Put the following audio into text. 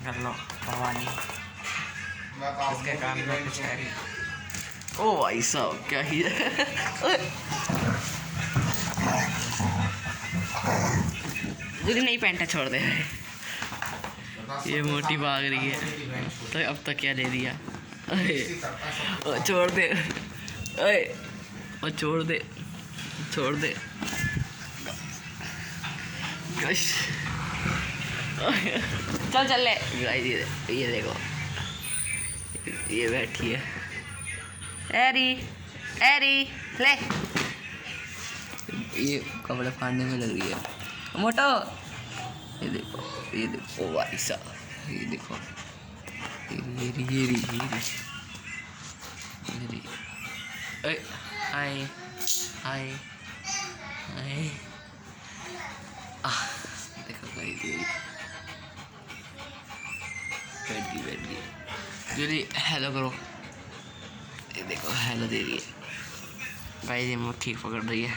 कर लो भवानी, इसके कान में कुछ है। ओ भाई साहब क्या ही मुझे नहीं पैंटा छोड़ दे, ये मोटी भाग रही है तो अब तक क्या दे दिया। ओ छोड़ दे, ओए ओ छोड़ दे, छोड़ दे। चल चल ले गाइस, ये देखो ये बैठी है एरी, एरी ले, ये कपड़े फाड़ने में लग रही है मोटो। ये देखो, ये देखो भाई साहब, ये देखो हाय हाय हाय, देखो गाइस ये बैठ गई जल्दी हेलो करो। ये देखो हेलो दे रही है गाइस, ये मुझे ठीक पकड़ रही है।